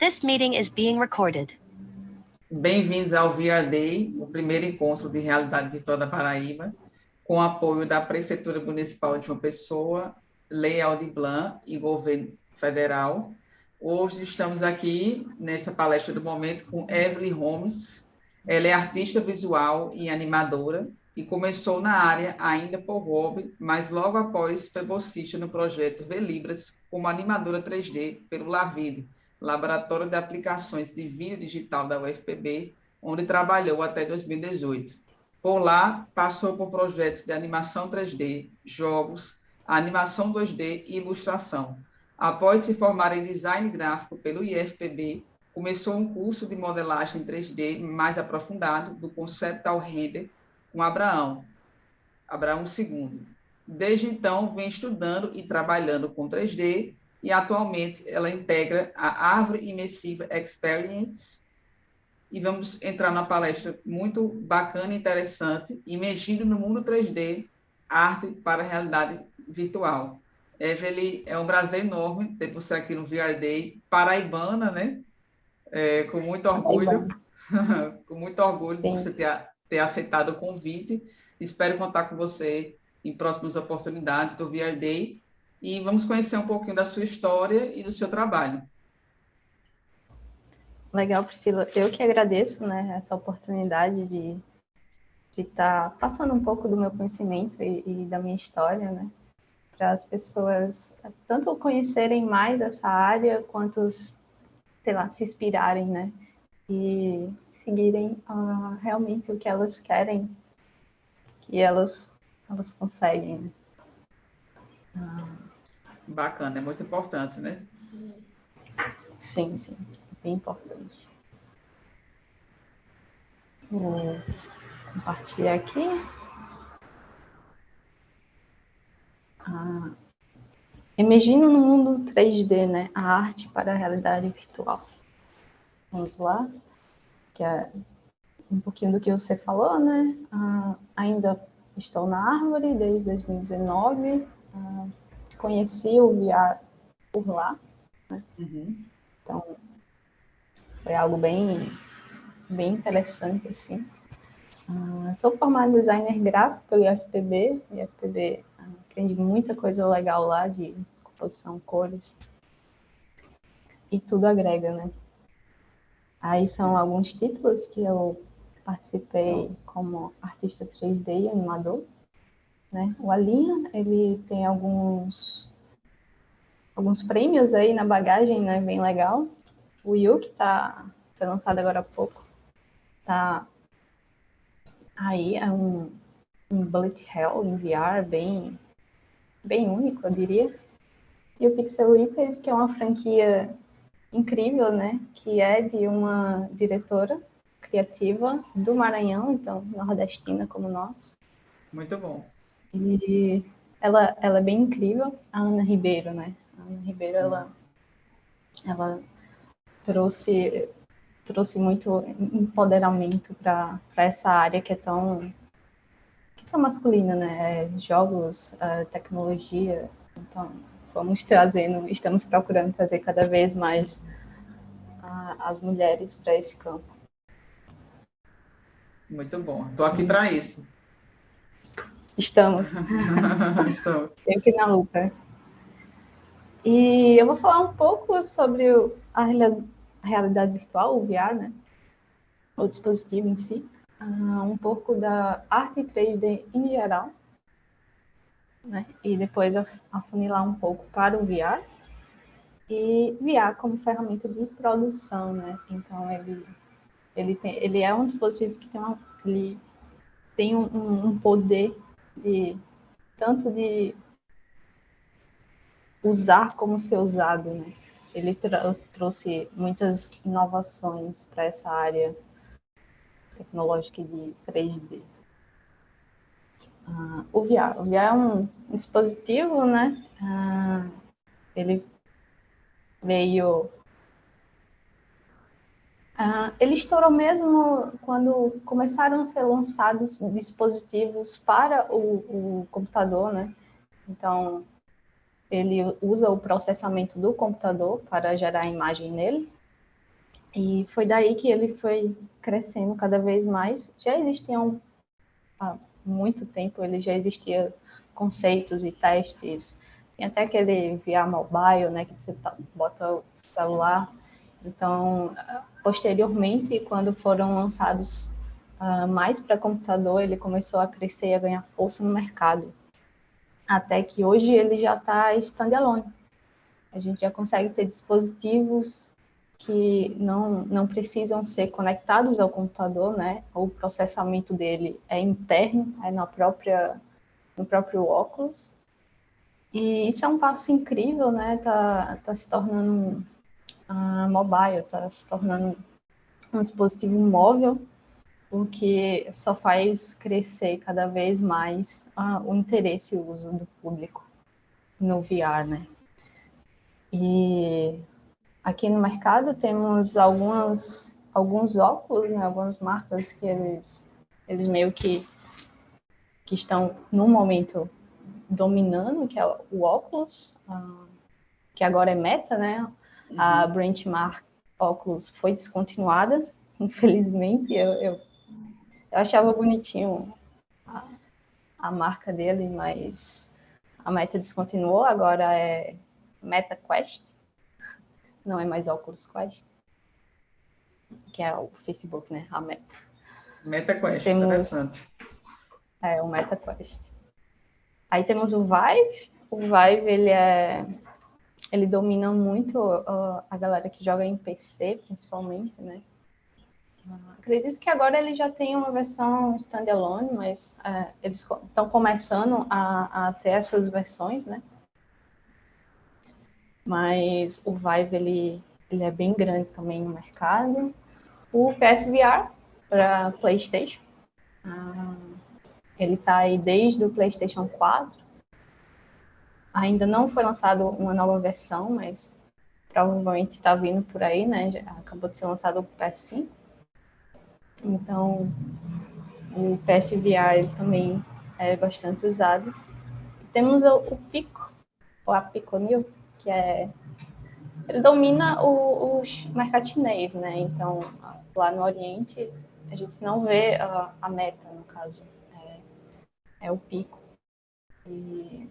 This meeting is being recorded. Bem-vindos ao VR Day, o primeiro encontro de realidade virtual da Paraíba, com apoio da Prefeitura Municipal de João Pessoa, Lei Aldir Blanc e Governo Federal. Hoje estamos aqui nessa palestra do momento com Evelyn Holmes. Ela é artista visual e animadora e começou na área ainda por hobby, mas logo após foi bolsista no projeto Velibras como animadora 3D pelo LAVID, Laboratório de Aplicações de Vídeo Digital da UFPB, onde trabalhou até 2018. Por lá, passou por projetos de animação 3D, jogos, animação 2D e ilustração. Após se formar em design gráfico pelo IFPB, começou um curso de modelagem 3D mais aprofundado do Conceptual Render com Abraão II. Desde então, vem estudando e trabalhando com 3D e atualmente ela integra a Árvore Imersiva Experience e vamos entrar na palestra muito bacana e interessante, Imergindo no Mundo 3D, Arte para a Realidade Virtual. Evelyn, é um prazer enorme ter você aqui no VR Day, paraibana, né? Com muito orgulho, com muito orgulho de você ter aceitado o convite. Espero contar com você em próximas oportunidades do VR Day e vamos conhecer um pouquinho da sua história e do seu trabalho. Legal, Priscila. Eu que agradeço, né, essa oportunidade de estar passando um pouco do meu conhecimento e da minha história, né, para as pessoas tanto conhecerem mais essa área, quanto, sei lá, se inspirarem, né, e seguirem realmente o que elas querem, que elas conseguem. Bacana, é muito importante, né? Sim, bem importante. Vou compartilhar aqui. Imergindo no mundo 3D, né? A arte para a realidade virtual. Vamos lá, que é um pouquinho do que você falou, né? Ainda estou na Árvore desde 2019. Conheci o VR por lá, né? Então, foi algo bem interessante, assim. Sou formada em designer gráfico pelo IFPB. IFPB aprendi muita coisa legal lá de composição, cores. E tudo agrega, né? Aí são alguns títulos que eu participei como artista 3D e animador, né? O Alinha, ele tem alguns prêmios aí na bagagem, né? Bem legal. O Yu, que foi lançado agora há pouco, tá aí, é um bullet hell em VR bem único, eu diria. E o Pixel Rippers, que é uma franquia incrível, né? Que é de uma diretora criativa do Maranhão, então nordestina como nós. Muito bom. E ela é bem incrível, a Ana Ribeiro, né? A Ana Ribeiro, ela trouxe muito empoderamento para essa área que é tão masculina, né? Jogos, tecnologia. Então, estamos procurando trazer cada vez mais as mulheres para esse campo. Muito bom. Estou aqui para isso. Estamos. Sempre na luta. E eu vou falar um pouco sobre a realidade virtual, o VR, né? O dispositivo em si. Um pouco da arte 3D em geral, né? E depois afunilar um pouco para o VR. E VR como ferramenta de produção, né? Então, ele é um dispositivo que tem um poder tanto de usar como ser usado, né? Ele trouxe muitas inovações para essa área tecnológica de 3D. O VR é um dispositivo, né? Ele veio... ele estourou mesmo quando começaram a ser lançados dispositivos para o computador, né? Então, ele usa o processamento do computador para gerar a imagem nele. E foi daí que ele foi crescendo cada vez mais. Já existiam há muito tempo, ele já existia conceitos e testes. Tem até aquele VR Mobile, né, que você bota o celular. Então, posteriormente, quando foram lançados mais para computador, ele começou a crescer e a ganhar força no mercado. Até que hoje ele já está standalone. A gente já consegue ter dispositivos que não precisam ser conectados ao computador, né? O processamento dele é interno, é no próprio óculos. E isso é um passo incrível, né? Tá se tornando mobile, tá se tornando um dispositivo móvel, o que só faz crescer cada vez mais o interesse e o uso do público no VR, né? E aqui no mercado temos alguns óculos, né, algumas marcas que eles meio que estão no momento dominando, que é o óculos, que agora é Meta, né? A Benchmark Óculos foi descontinuada, infelizmente. Eu achava bonitinho a marca dele, mas a Meta descontinuou, agora é Meta Quest, não é mais Oculus Quest, que é o Facebook, né? A Meta. MetaQuest, Temos interessante. o Meta Quest. Aí temos o Vive. O Vive, ele domina muito a galera que joga em PC, principalmente, né? Acredito que agora ele já tem uma versão standalone, mas eles estão começando a ter essas versões, né? Mas o Vive, ele é bem grande também no mercado. O PSVR para PlayStation, ele está aí desde o PlayStation 4. Ainda não foi lançado uma nova versão, mas provavelmente está vindo por aí, né? Já acabou de ser lançado o PS5. Então, o PSVR ele também é bastante usado. E temos o Pico, ou a Piconil, que ele domina o mercado chinês, né? Então, lá no Oriente, a gente não vê a Meta, no caso. É o Pico. E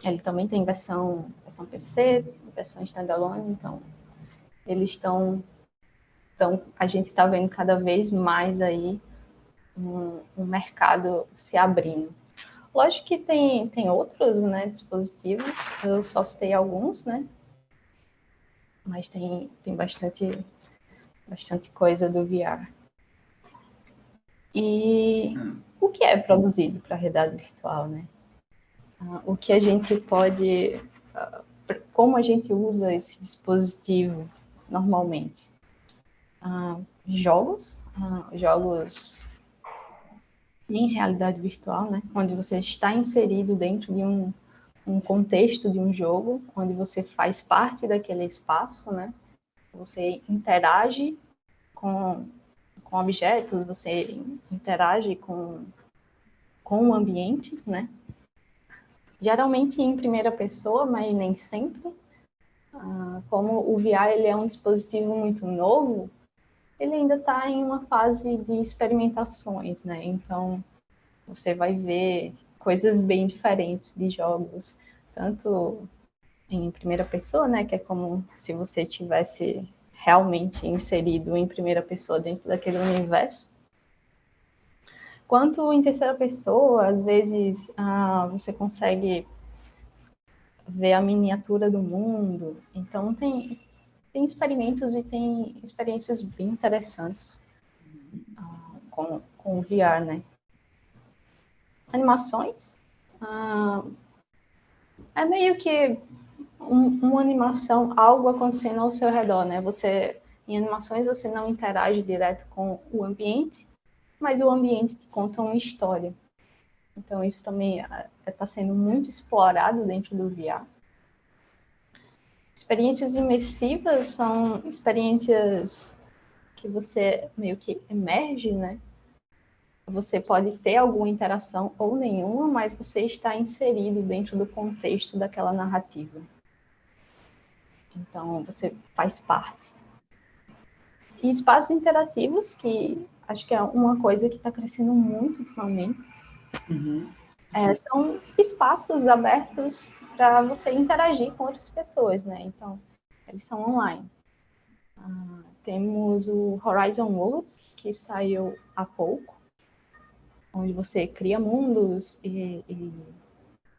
ele também tem versão PC, versão standalone, então eles estão. Então, a gente está vendo cada vez mais aí um mercado se abrindo. Lógico que tem outros, né, dispositivos, eu só citei alguns, né? Mas tem bastante coisa do VR. E o que é produzido para a realidade virtual, né? O que a gente pode... Como a gente usa esse dispositivo normalmente? Jogos em realidade virtual, né? Onde você está inserido dentro de um contexto de um jogo, onde você faz parte daquele espaço, né? Você interage com objetos, você interage com o ambiente, né? Geralmente em primeira pessoa, mas nem sempre. Como o VR ele é um dispositivo muito novo, ele ainda está em uma fase de experimentações, né? Então, você vai ver coisas bem diferentes de jogos, tanto em primeira pessoa, né? Que é como se você tivesse realmente inserido em primeira pessoa dentro daquele universo. Quanto em terceira pessoa, às vezes você consegue ver a miniatura do mundo. Então, tem experimentos e tem experiências bem interessantes com o VR, né? Animações. É meio que uma animação, algo acontecendo ao seu redor, né? Em animações, você não interage direto com o ambiente, mas o ambiente te conta uma história. Então, isso também está sendo muito explorado dentro do VR. Experiências imersivas são experiências que você meio que emerge, né? Você pode ter alguma interação ou nenhuma, mas você está inserido dentro do contexto daquela narrativa. Então, você faz parte. E espaços interativos, que acho que é uma coisa que está crescendo muito ultimamente, são espaços abertos para você interagir com outras pessoas, né? Então, eles são online. Temos o Horizon Worlds, que saiu há pouco, onde você cria mundos e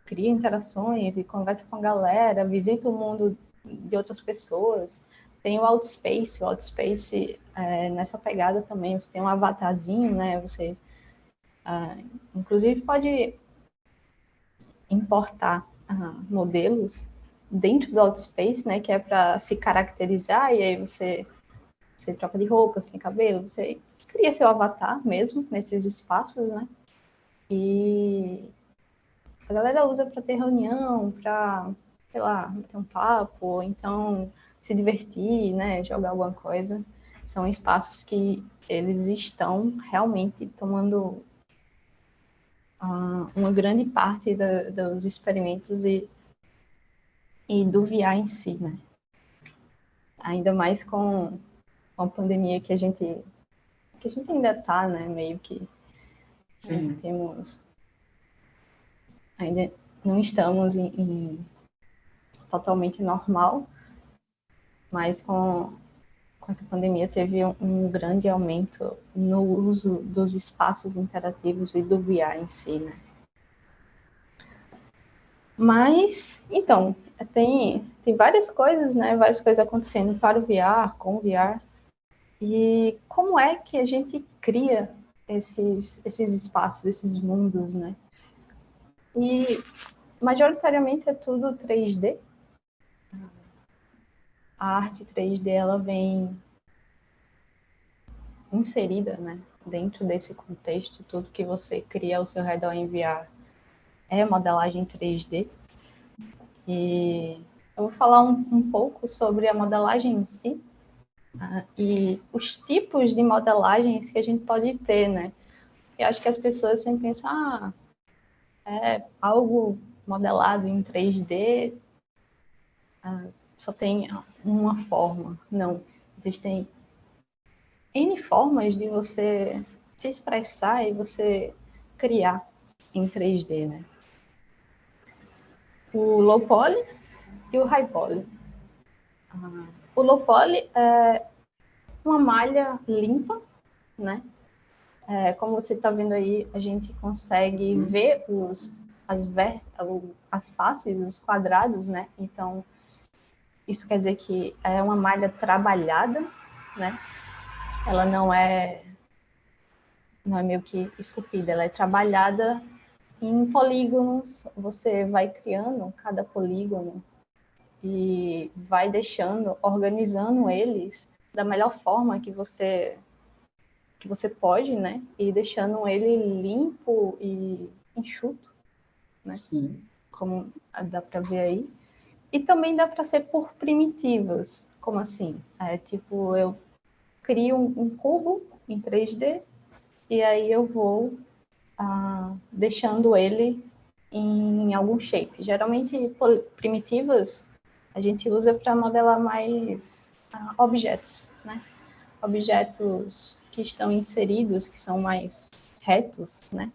cria interações e conversa com a galera, visita o mundo de outras pessoas. Tem o Outspace, nessa pegada também, você tem um avatarzinho, né? Você, inclusive, pode importar modelos dentro do Outspace, né? Que é para se caracterizar, e aí você troca de roupa, você tem cabelo, você cria seu avatar mesmo nesses espaços, né? E a galera usa para ter reunião, para, sei lá, ter um papo, ou então se divertir, né? Jogar alguma coisa. São espaços que eles estão realmente tomando uma grande parte dos experimentos e do VR em si, né? Ainda mais com a pandemia que a gente ainda está, né? Meio que temos, ainda não estamos totalmente normal, mas com essa pandemia teve um grande aumento no uso dos espaços interativos e do VR em si, né? Mas, então, tem várias coisas, né? Várias coisas acontecendo para o VR, com o VR. E como é que a gente cria esses espaços, esses mundos, né? E, majoritariamente, é tudo 3D. A arte 3D, ela vem inserida, né? Dentro desse contexto, tudo que você cria ao seu redor em VR é modelagem 3D. E eu vou falar um pouco sobre a modelagem em si, e os tipos de modelagens que a gente pode ter, né? Eu acho que as pessoas sempre pensam, é algo modelado em 3D, só tem uma forma. Não, existem N formas de você se expressar e você criar em 3D, né? O low poly e o high poly. O low poly é uma malha limpa, né? Como você está vendo aí, a gente consegue ver as faces, os quadrados, né? Então, isso quer dizer que é uma malha trabalhada, né? Ela não é meio que esculpida, ela é trabalhada em polígonos. Você vai criando cada polígono e vai deixando, organizando eles da melhor forma que você pode, né? E deixando ele limpo e enxuto, né? Sim. Como dá para ver aí. E também dá para ser por primitivas. Como assim? Tipo, eu crio um cubo em 3D e aí eu vou deixando ele em algum shape. Geralmente, primitivas a gente usa para modelar mais objetos, né? Objetos que estão inseridos, que são mais retos, né?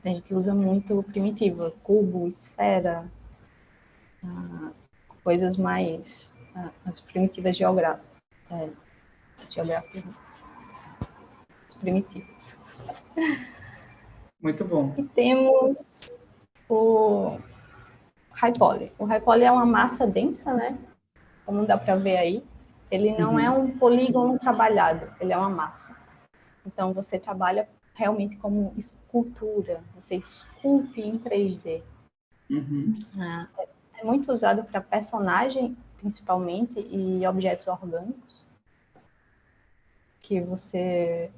A gente usa muito primitiva, cubo, esfera, coisas mais as primitivas geográficas, as primitivas. Muito bom. E temos o high poly. O high poly é uma massa densa, né? Como dá para ver aí. Ele não é um polígono trabalhado, ele é uma massa. Então, você trabalha realmente como escultura, você esculpe em 3D. É muito usado para personagem, principalmente, e objetos orgânicos, que você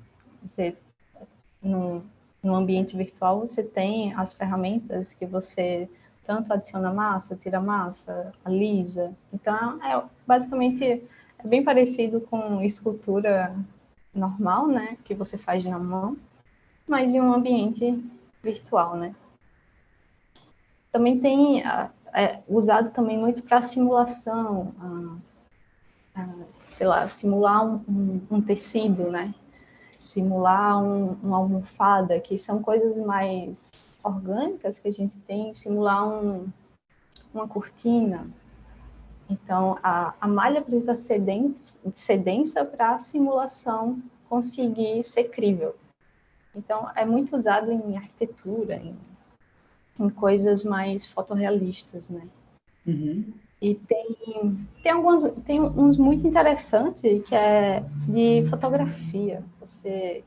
no ambiente virtual, você tem as ferramentas que você tanto adiciona massa, tira massa, alisa. Então, basicamente, é bem parecido com escultura normal, né, que você faz na mão, mas em um ambiente virtual, né. Também tem é usado também muito para simulação, sei lá, simular um tecido, né? Simular uma almofada, que são coisas mais orgânicas que a gente tem, simular uma cortina. Então, a malha precisa ser densa para a simulação conseguir ser crível. Então, é muito usado em arquitetura, em coisas mais fotorrealistas, né? Uhum. E tem uns muito interessantes que é de fotografia. Você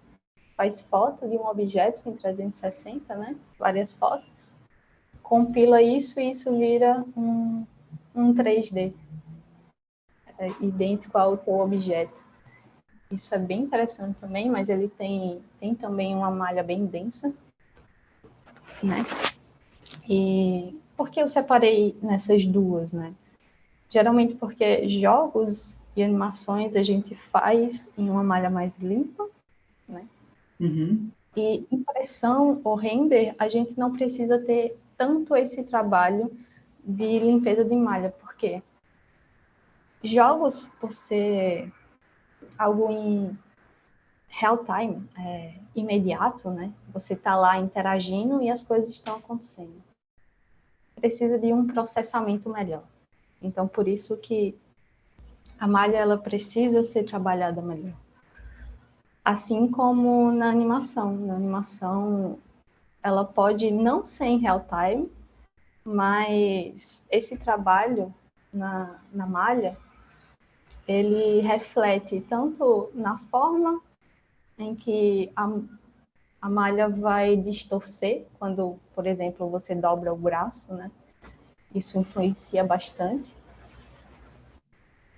faz foto de um objeto em 360, né? Várias fotos, compila isso e isso vira um 3D, idêntico ao teu objeto. Isso é bem interessante também, mas ele tem também uma malha bem densa, né? E por que eu separei nessas duas, né? Geralmente porque jogos e animações a gente faz em uma malha mais limpa, né? Uhum. E impressão ou render, a gente não precisa ter tanto esse trabalho de limpeza de malha, porque jogos, por ser algo em real time, imediato, né? Você está lá interagindo e as coisas estão acontecendo. Precisa de um processamento melhor. Então, por isso que a malha ela precisa ser trabalhada melhor. Assim como na animação. Na animação, ela pode não ser em real time, mas esse trabalho na malha, ele reflete tanto na forma em que a malha vai distorcer, quando, por exemplo, você dobra o braço, né? Isso influencia bastante,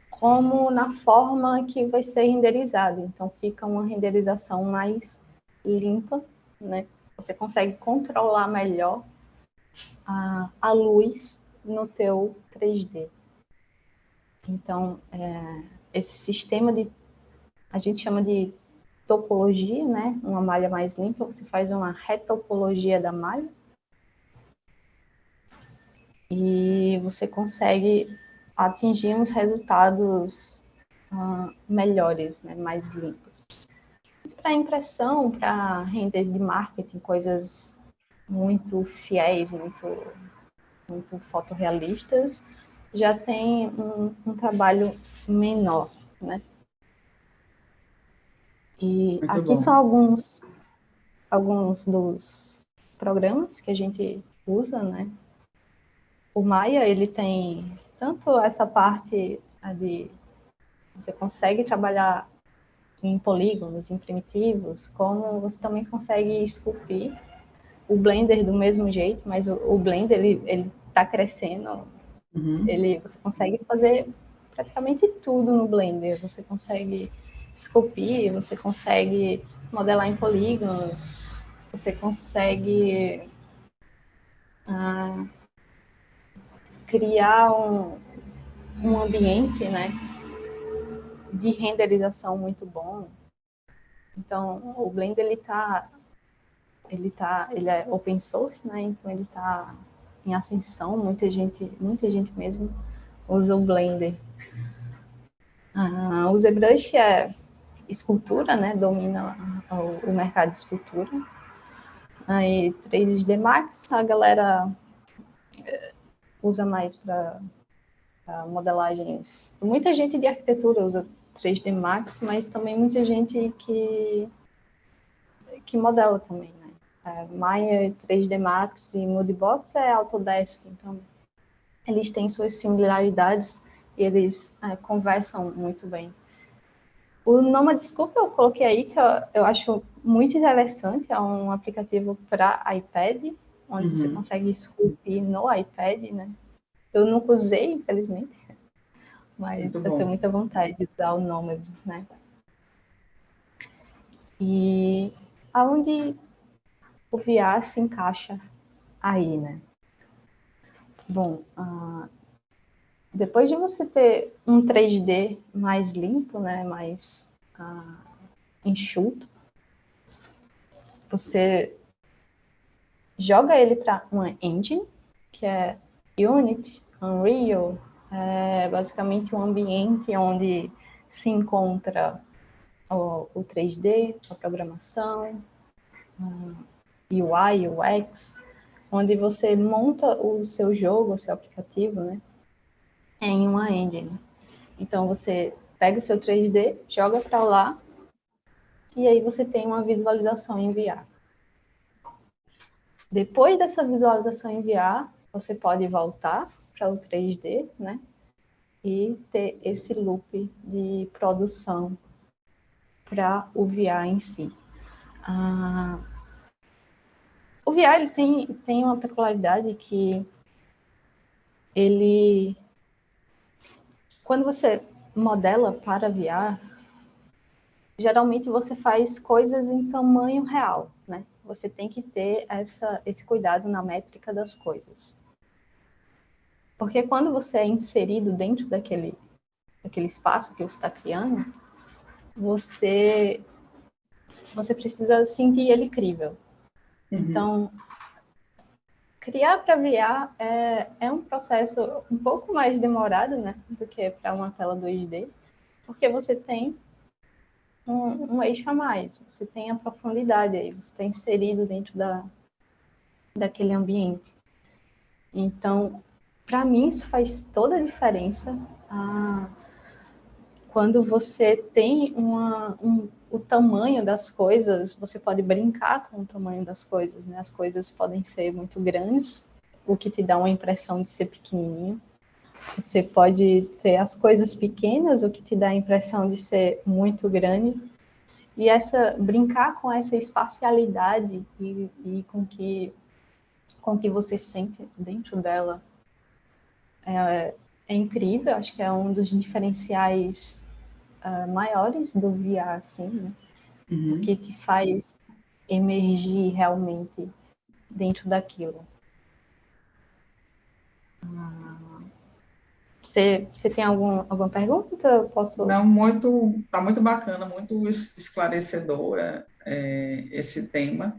como na forma que vai ser renderizado. Então, fica uma renderização mais limpa, né? Você consegue controlar melhor a luz no teu 3D. Então, esse sistema a gente chama de topologia, né? Uma malha mais limpa, você faz uma retopologia da malha e você consegue atingir uns resultados melhores, né? Mais limpos. Para impressão, para render de marketing, coisas muito fiéis, muito fotorrealistas, já tem um trabalho menor, né? E Muito aqui bom. são alguns dos programas que a gente usa, né? O Maya, ele tem tanto essa parte de você consegue trabalhar em polígonos, em primitivos, como você também consegue esculpir. O Blender do mesmo jeito, mas o Blender ele está crescendo. Uhum. Você consegue fazer praticamente tudo no Blender. Você consegue esculpir, você consegue modelar em polígonos, você consegue criar um ambiente, né, de renderização muito bom. Então, o Blender ele é open source, né? Então ele está em ascensão. Muita gente mesmo usa o Blender. O ZBrush é escultura, né? Domina o mercado de escultura. Aí 3D Max a galera usa mais para modelagens. Muita gente de arquitetura usa 3D Max, mas também muita gente que modela também, né? Maya, 3D Max e Moodbox é Autodesk, então eles têm suas similaridades e eles conversam muito bem. O Nomad Sculpt eu coloquei aí, que eu acho muito interessante, é um aplicativo para iPad, onde você consegue esculpir no iPad, né? Eu nunca usei, infelizmente, mas Muito eu tenho bom. muita vontade de usar o Nomad, né? E aonde o VR se encaixa aí, né? Bom, depois de você ter um 3D mais limpo, né, mais enxuto, você joga ele para uma engine, que é Unity, Unreal, é basicamente um ambiente onde se encontra o 3D, a programação, UI, UX, onde você monta o seu jogo, o seu aplicativo, né, em uma engine. Então, você pega o seu 3D, joga para lá, e aí você tem uma visualização em VR. Depois dessa visualização em VR, você pode voltar para o 3D, né, e ter esse loop de produção para o VR em si. O VR ele tem uma peculiaridade que ele, quando você modela para VR, geralmente você faz coisas em tamanho real, né? Você tem que ter esse cuidado na métrica das coisas. Porque quando você é inserido dentro daquele espaço que você está criando, você precisa sentir ele crível. Então, criar para VR é um processo um pouco mais demorado, né, do que para uma tela 2D, porque você tem um eixo a mais, você tem a profundidade aí, você está inserido dentro daquele ambiente. Então, para mim, isso faz toda a diferença quando você tem o tamanho das coisas, você pode brincar com o tamanho das coisas, né? As coisas podem ser muito grandes, o que te dá uma impressão de ser pequenininho. Você pode ter as coisas pequenas, o que te dá a impressão de ser muito grande. E brincar com essa espacialidade e com que você sente dentro dela é incrível. Acho que é um dos diferenciais maiores do VR, assim, né? O que te faz emergir realmente dentro daquilo. Você tem alguma pergunta? Eu posso... Não, tá muito bacana, muito esclarecedora esse tema.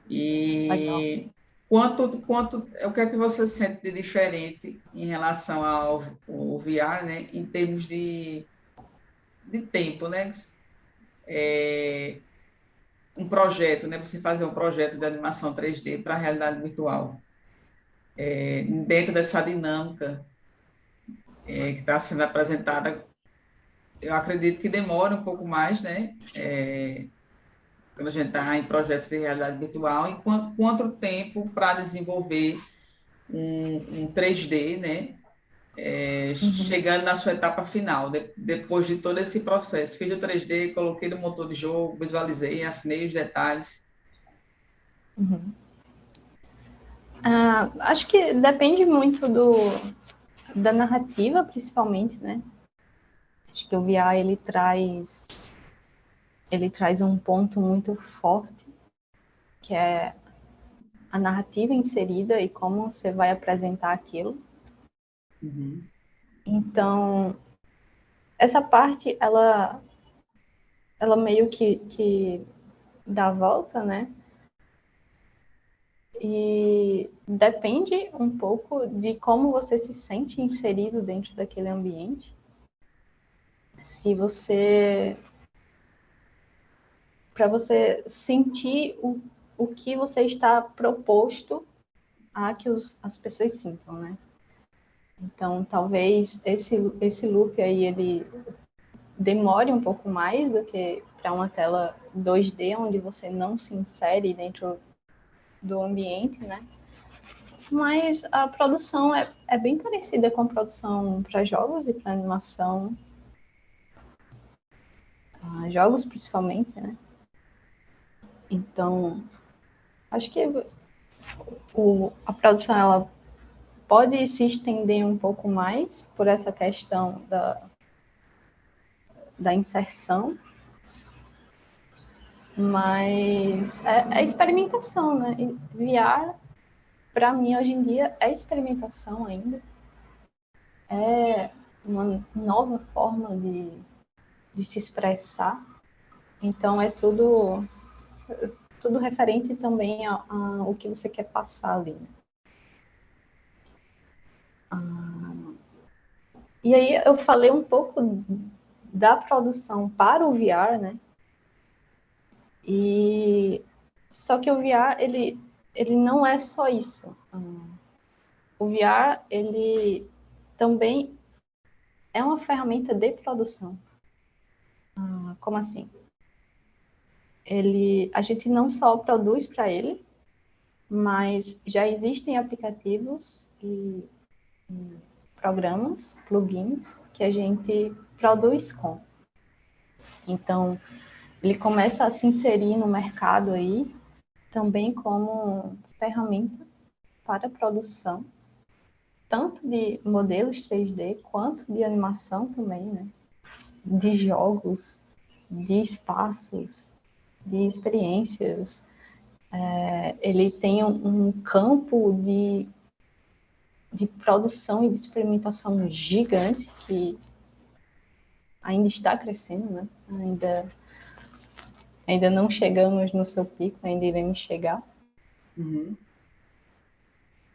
Legal. E o que é que você sente de diferente em relação ao VR, né, em termos de tempo, né? Um projeto, né? Você fazer um projeto de animação 3D para a realidade virtual, dentro dessa dinâmica que está sendo apresentada, eu acredito que demora um pouco mais, né? Quando a gente está em projetos de realidade virtual, e quanto tempo para desenvolver um 3D, né? Chegando na sua etapa final, depois de todo esse processo. Fiz o 3D, coloquei no motor de jogo, visualizei, afinei os detalhes. Acho que depende muito da narrativa, principalmente, né? Acho que o VR ele traz um ponto muito forte, que é a narrativa inserida e como você vai apresentar aquilo. Então, essa parte, ela meio que dá a volta, né? E depende um pouco de como você se sente inserido dentro daquele ambiente. Se você... Para você sentir o que você está proposto a que as pessoas sintam, né? Então, talvez esse loop aí, ele demore um pouco mais do que para uma tela 2D, onde você não se insere dentro do ambiente, né? Mas a produção é bem parecida com a produção para jogos e para animação. Jogos, principalmente, né? Então, acho que a produção, ela pode se estender um pouco mais por essa questão da inserção, mas é experimentação, né? E VR, para mim, hoje em dia, é experimentação ainda. É uma nova forma de se expressar. Então, é tudo referente também ao que você quer passar ali. E aí eu falei um pouco da produção para o VR, né? E só que o VR, ele não é só isso. O VR, ele também é uma ferramenta de produção. Como assim? A gente não só produz para ele, mas já existem aplicativos e programas, plugins, que a gente produz com. Então, ele começa a se inserir no mercado aí, também como ferramenta para produção, tanto de modelos 3D, quanto de animação também, né? De jogos, de espaços, de experiências. Ele tem um campo de produção e de experimentação gigante que ainda está crescendo, né? Ainda não chegamos no seu pico, ainda iremos chegar. Uhum.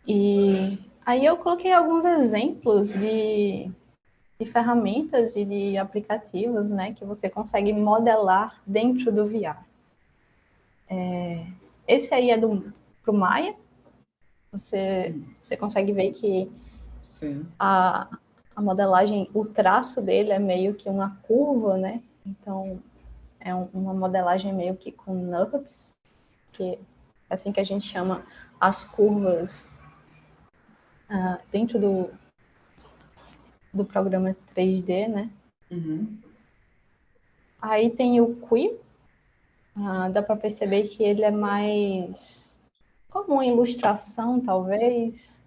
E aí eu coloquei alguns exemplos de ferramentas e de aplicativos, né, que você consegue modelar dentro do VR. Esse aí é pro Maya. Você consegue ver que Sim. a modelagem, o traço dele é meio que uma curva, né? Então, é uma modelagem meio que com NURBS, que é assim que a gente chama as curvas dentro do programa 3D, né? Uhum. Aí tem o Qui, dá para perceber que ele é mais como uma ilustração, talvez,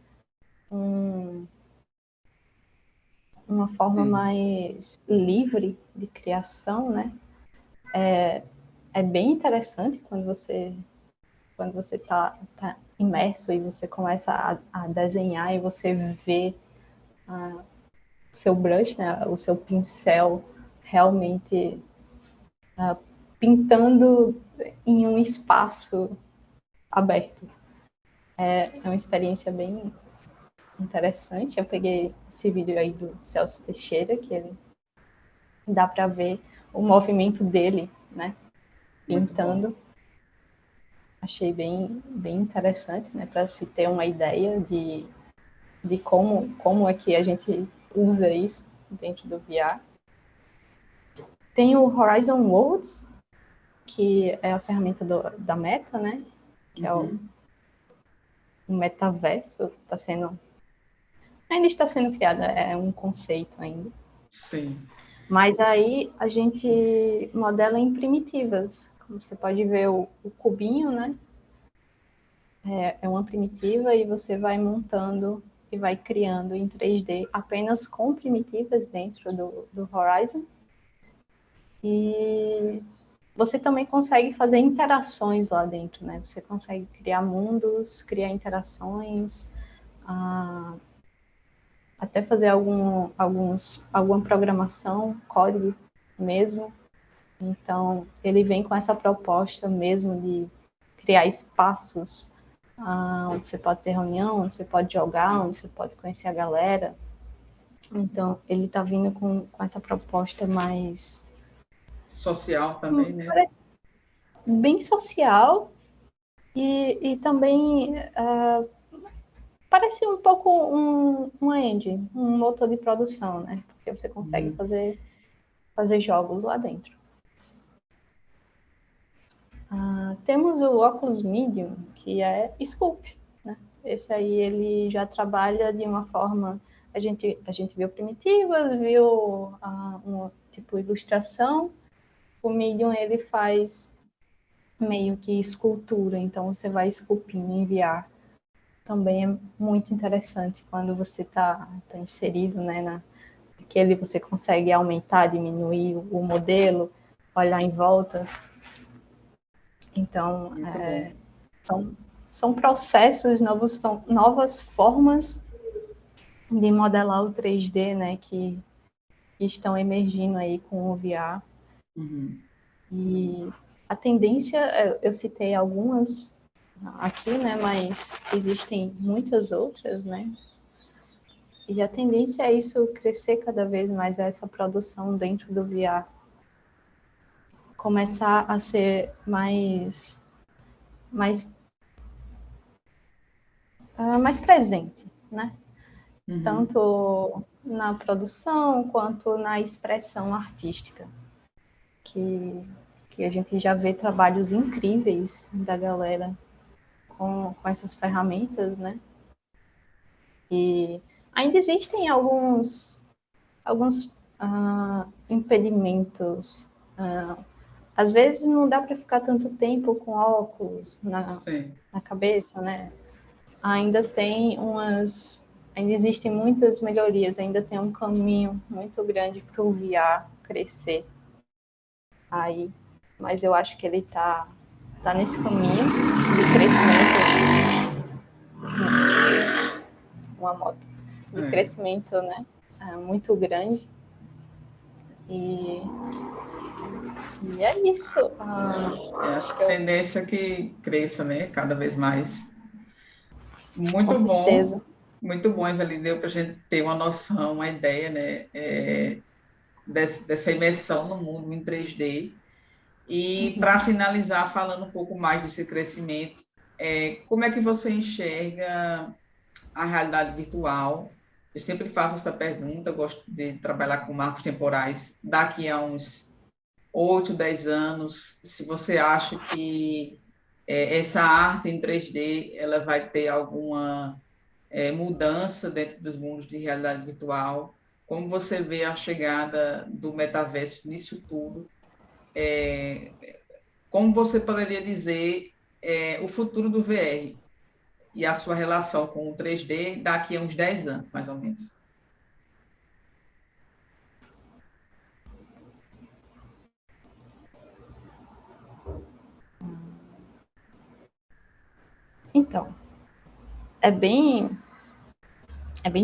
uma forma Sim. mais livre de criação, né? É bem interessante quando você tá imerso e você começa a desenhar e você vê o seu brush, né? O seu pincel realmente pintando em um espaço aberto. É uma experiência bem interessante. Eu peguei esse vídeo aí do Celso Teixeira, que ele dá para ver o movimento dele, né? Pintando. Achei bem interessante, né? Para se ter uma ideia de como é que a gente usa isso dentro do VR. Tem o Horizon Worlds, que é a ferramenta da Meta, né? Que é o metaverso, ainda está sendo criado, é um conceito ainda. Sim. Mas aí a gente modela em primitivas. Como você pode ver o cubinho, né? É uma primitiva e você vai montando e vai criando em 3D apenas com primitivas dentro do Horizon. E você também consegue fazer interações lá dentro, né? Você consegue criar mundos, criar interações, até fazer alguma programação, código mesmo. Então, ele vem com essa proposta mesmo de criar espaços onde você pode ter reunião, onde você pode jogar, onde você pode conhecer a galera. Então, ele está vindo com essa proposta mais Social também, né? bem social e também parece um pouco uma engine, um motor de produção, né? Porque você consegue fazer jogos lá dentro. Temos o Oculus Medium, que é Sculpt, né? Esse aí ele já trabalha de uma forma... A gente viu primitivas, viu uma tipo ilustração. O Medium ele faz meio que escultura, então você vai esculpindo em VR. Também é muito interessante quando você tá inserido, né, que ele você consegue aumentar, diminuir o modelo, olhar em volta. Então, são processos novos, são novas formas de modelar o 3D, né, que estão emergindo aí com o VR. E a tendência, eu citei algumas aqui, né, mas existem muitas outras, né? E a tendência é isso crescer cada vez mais, essa produção dentro do VR. Começar a ser mais presente, né? Uhum. Tanto na produção quanto na expressão artística. Que a gente já vê trabalhos incríveis da galera com essas ferramentas, né? E ainda existem alguns impedimentos. Às vezes não dá para ficar tanto tempo com óculos Sim. na cabeça, né? Ainda existem muitas melhorias, ainda tem um caminho muito grande para o VR crescer aí, mas eu acho que ele tá nesse caminho de crescimento, uma moto, de crescimento, né? Muito grande. E é isso. É a tendência que cresça, né? Cada vez mais. Com certeza. Muito bom, Eveline, deu para a gente ter uma noção, uma ideia, né? Dessa imersão no mundo em 3D. E para finalizar, falando um pouco mais desse crescimento, como é que você enxerga a realidade virtual? Eu sempre faço essa pergunta, eu gosto de trabalhar com marcos temporais daqui a uns 8, 10 anos, se você acha que essa arte em 3D ela vai ter alguma mudança dentro dos mundos de realidade virtual, como você vê a chegada do metaverso nisso tudo, como você poderia dizer o futuro do VR e a sua relação com o 3D daqui a uns 10 anos, mais ou menos? Então, é bem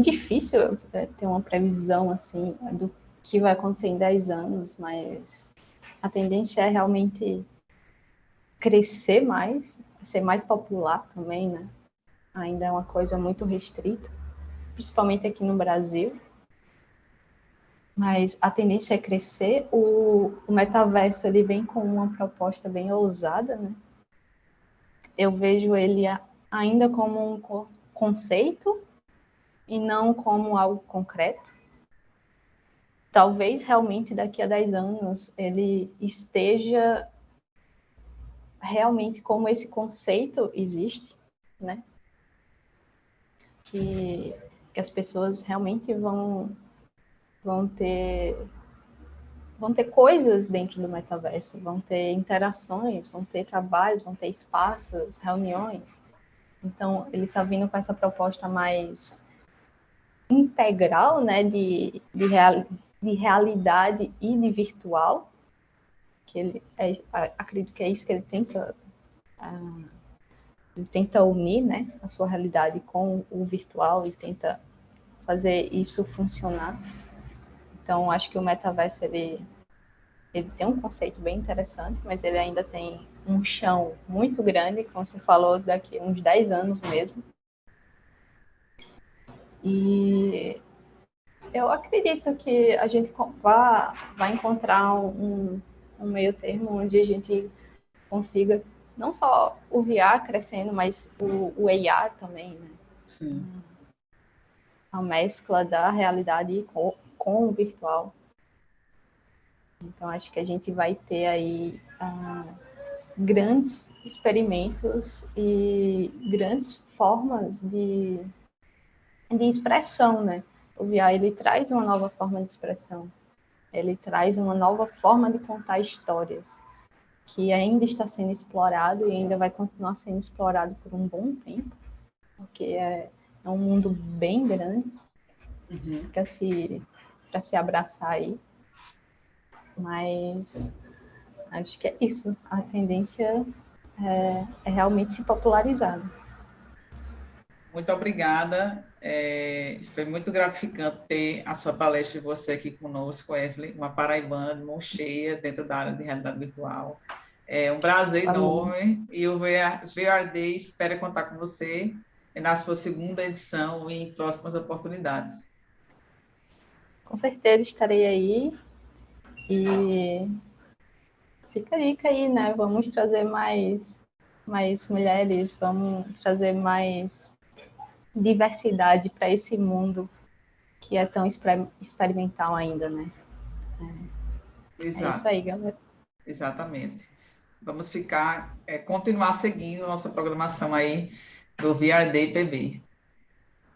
difícil ter uma previsão assim do que vai acontecer em 10 anos, mas a tendência é realmente crescer mais, ser mais popular também, né? Ainda é uma coisa muito restrita, principalmente aqui no Brasil. Mas a tendência é crescer. O metaverso ele vem com uma proposta bem ousada, né? Eu vejo ele ainda como um conceito e não como algo concreto. Talvez realmente daqui a 10 anos ele esteja realmente como esse conceito existe, né? Que as pessoas realmente vão ter coisas dentro do metaverso, vão ter interações, vão ter trabalhos, vão ter espaços, reuniões. Então, ele está vindo com essa proposta mais integral, né, de realidade e de virtual, que acredito que é isso que ele tenta unir, né, a sua realidade com o virtual e tenta fazer isso funcionar. Então, acho que o metaverso ele tem um conceito bem interessante, mas ele ainda tem um chão muito grande, como você falou, daqui a uns 10 anos mesmo. E eu acredito que a gente vai encontrar um meio termo onde a gente consiga não só o VR crescendo, mas o AR também, né? Sim. A mescla da realidade com o virtual. Então, acho que a gente vai ter aí grandes experimentos e grandes formas de expressão, né? O VR, ele traz uma nova forma de expressão. Ele traz uma nova forma de contar histórias, que ainda está sendo explorado e ainda vai continuar sendo explorado por um bom tempo, porque é um mundo bem grande para se abraçar aí. Mas acho que é isso. A tendência é realmente se popularizar. Muito obrigada. Foi muito gratificante ter a sua palestra e você aqui conosco, Evelyn, uma paraibana de mão cheia dentro da área de realidade virtual. É um prazer enorme e o VRD espera contar com você na sua segunda edição e em próximas oportunidades. com certeza estarei aí. E fica a dica aí, né? Vamos trazer mais mulheres, vamos trazer mais diversidade para esse mundo que é tão experimental ainda, né? É isso Exato, aí, galera. exatamente. Vamos continuar seguindo nossa programação aí do VRD PB.